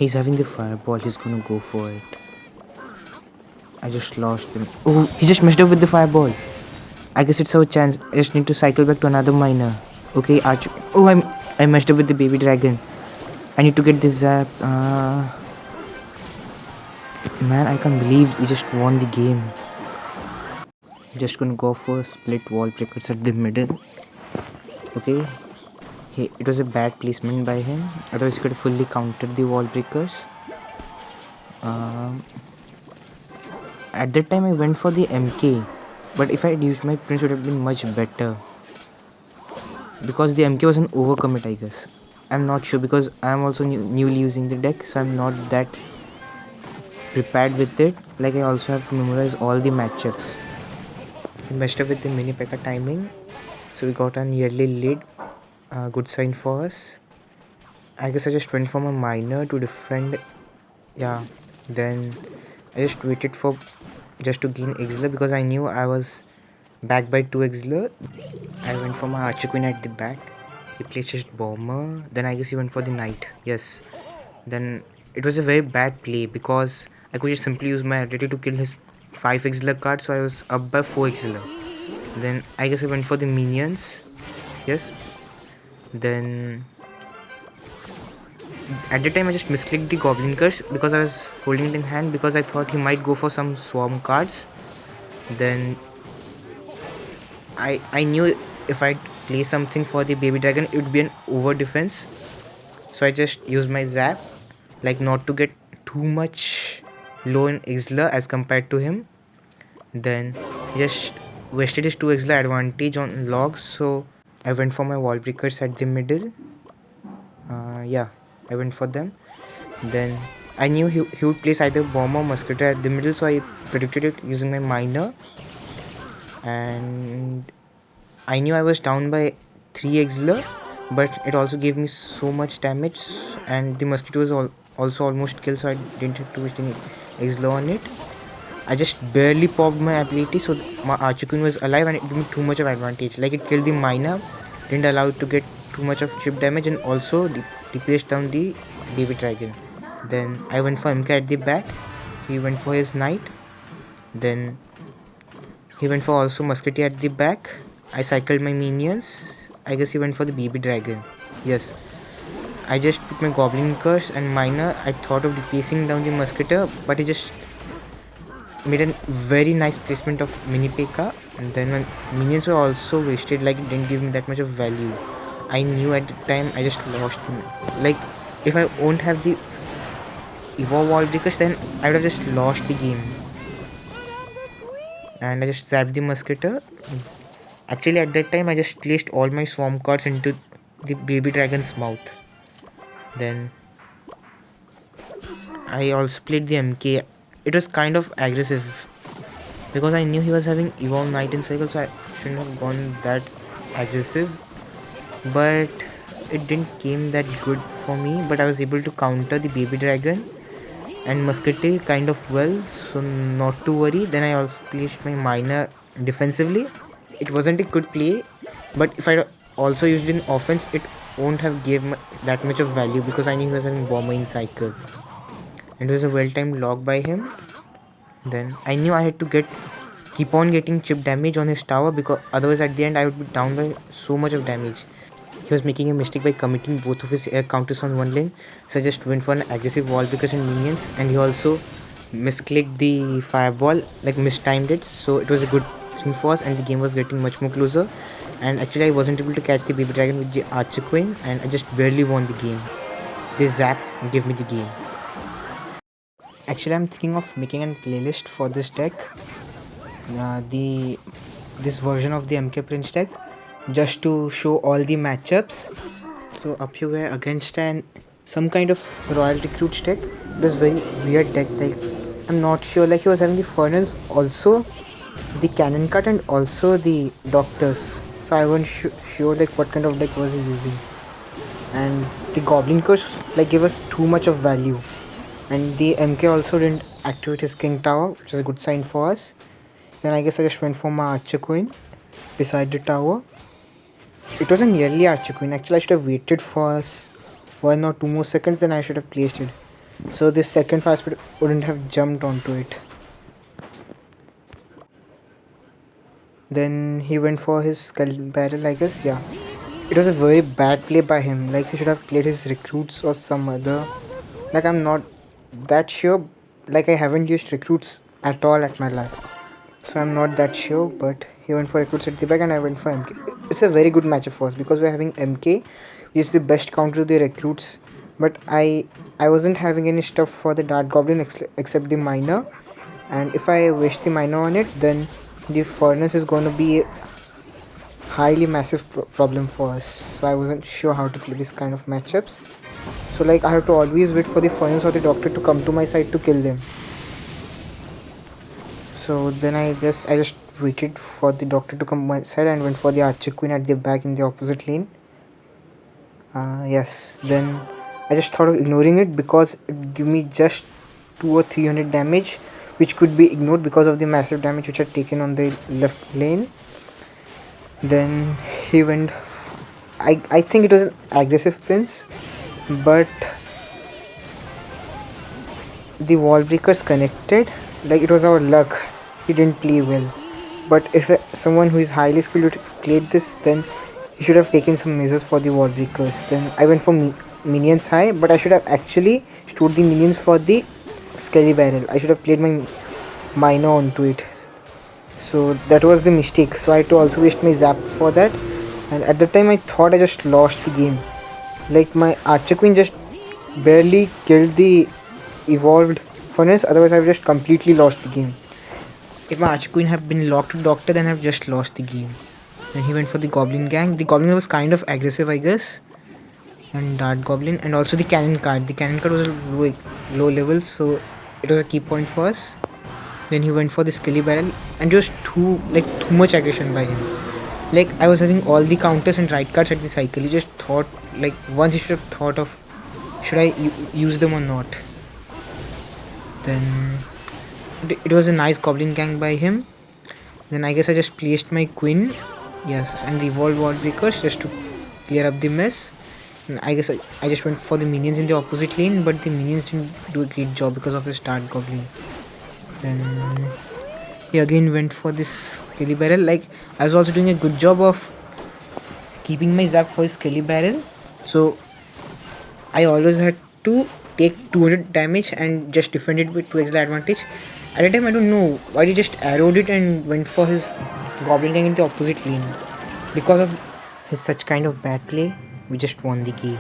He's having the fireball. He's gonna go for it. I just lost him. Oh, he just messed up with the fireball. I guess it's our chance. I just need to cycle back to another miner. Okay, Archer. Oh, I messed up with the baby dragon. I need to get this zap. Man, I can't believe we just won the game. Just gonna go for split wall breakers at the middle. Okay. It was a bad placement by him. Otherwise, he could have fully countered the wall breakers. At that time, I went for the MK. But if I had used my prince, it would have been much better. Because the MK was an overcommit, I guess. I'm not sure because I'm also newly using the deck, so I'm not that prepared with it. Like I also have to memorize all the matchups. We messed up with the mini P.E.K.K.A timing, so we got an yearly lead. Good sign for us. I guess I just went for my miner to defend. Yeah, then I just waited for just to gain Exler because I knew I was back by 2 Exler. I went for my Archer Queen at the back. He placed his bomber. Then I guess he went for the knight. Yes. Then it was a very bad play because I could just simply use my ability to kill his 5 Exler card, so I was up by 4 Exler. Then I guess I went for the minions. Yes. Then at the time I just misclicked the Goblin Curse because I was holding it in hand because I thought he might go for some swarm cards. Then I knew if I play something for the baby dragon it would be an over defense, so I just used my zap, like not to get too much low in Exler as compared to him. Then he just wasted his 2 Exler advantage on logs, so I went for my wall breakers at the middle. Yeah, I went for them. Then I knew he would place either bomb or musketeer at the middle, so I predicted it using my miner. And I knew I was down by 3 Exler, but it also gave me so much damage, and the mosquito was also almost killed, so I didn't have to waste any Exler on it. I just barely popped my ability, so my Archer Queen was alive and it gave me too much of advantage. Like it killed the miner, didn't allow it to get too much of chip damage, and also replaced down the baby dragon. Then I went for MK at the back. He went for his knight. Then he went for also musketeer at the back. I cycled my minions. I guess he went for the baby dragon. Yes. I just put my goblin curse and miner. I thought of replacing down the musketeer, but he just made a very nice placement of mini P.E.K.K.A. And then my minions were also wasted, like it didn't give me that much of value. I knew at the time I just lost him. Like if I won't have the evolve wall breakers, then I would have just lost the game. And I just zapped the musketeer. Actually at that time I just placed all my swarm cards into the baby dragon's mouth. Then I also played the MK. It was kind of aggressive because I knew he was having evolve knight in cycle, so I shouldn't have gone that aggressive. But it didn't came that good for me, but I was able to counter the baby dragon and musketeer kind of well, so not to worry. Then I also placed my miner defensively. It wasn't a good play, but if I also used it in offense, it won't have gave that much of value because I knew he was having bomber in cycle. It was a well-timed log by him. Then I knew I had to keep on getting chip damage on his tower, because otherwise at the end I would be down by so much of damage. He was making a mistake by committing both of his air counters on one lane, so I just went for an aggressive wall breakers and minions, and he also misclicked the fireball, like mistimed it, so it was a good thing for us and the game was getting much more closer. And actually I wasn't able to catch the baby dragon with the Archer Queen and I just barely won the game. This zap gave me the game. Actually I'm thinking of making a playlist for this deck, this version of the MK Prince deck, just to show all the matchups. So up here we're against some kind of Royal Recruits deck. This very weird deck, like I'm not sure, like he was having the furnace, also the cannon cut and also the doctors, so I wasn't sure like what kind of deck was he using. And the goblin curse like gave us too much of value, and the MK also didn't activate his king tower, which is a good sign for us. Then I guess I just went for my Archer Queen beside the tower. It was a nearly Archer Queen. Actually I should have waited for 1 or 2 more seconds, then I should have placed it. so this second fast speed wouldn't have jumped onto it. Then he went for his skull barrel, I guess. Yeah, it was a very bad play by him. Like, he should have played his recruits or some other. Like, I'm not that sure. Like, I haven't used recruits at all at my life, so I'm not that sure. But he went for recruits at the back, and I went for MK. It's a very good matchup for us because we're having MK, which is the best counter to the recruits. But I wasn't having any stuff for the Dart Goblin except the miner, and if I wish the miner on it, then the furnace is going to be a highly massive problem for us. So I wasn't sure how to play this kind of matchups. So like, I have to always wait for the furnace or the doctor to come to my side to kill them. So then I just waited for the doctor to come to my side and went for the archer queen at the back in the opposite lane. Yes, then I just thought of ignoring it because it gave me just 2 or 300 damage, which could be ignored because of the massive damage which had taken on the left lane. Then he went. I think it was an aggressive prince, but the wall breakers connected. Like, it was our luck. He didn't play well. But if someone who is highly skilled would played this, then he should have taken some measures for the wall breakers. Then I went for minions high, but I should have actually stored the minions for the skelly barrel. I should have played my miner onto it. So that was the mistake. So I had to also waste my zap for that. And at the time I thought I just lost the game. Like, my archer queen just barely killed the evolved furnace, otherwise I've just completely lost the game. If my archer queen had been locked to doctor, then I've just lost the game. And he went for the goblin gang. The goblin was kind of aggressive, I guess. And dart goblin, and also the cannon card. The cannon card was a low level, so it was a key point for us. Then he went for the skelly barrel, and just too much aggression by him. Like, I was having all the counters and right cards at the cycle. He just thought, like, once he should have thought of, should I use them or not. Then it was a nice goblin gang by him. Then I guess I just placed my queen, yes, and the evolved wall breakers just to clear up the mess. And I guess I just went for the minions in the opposite lane, but the minions didn't do a great job because of the start goblin. Then he again went for this skelly barrel. Like, I was also doing a good job of keeping my zap for his skelly barrel, so I always had to take 200 damage and just defend it with 2x the advantage. At the time, I don't know why he just arrowed it and went for his goblin gang in the opposite lane. Because of his such kind of bad play, we just won the game.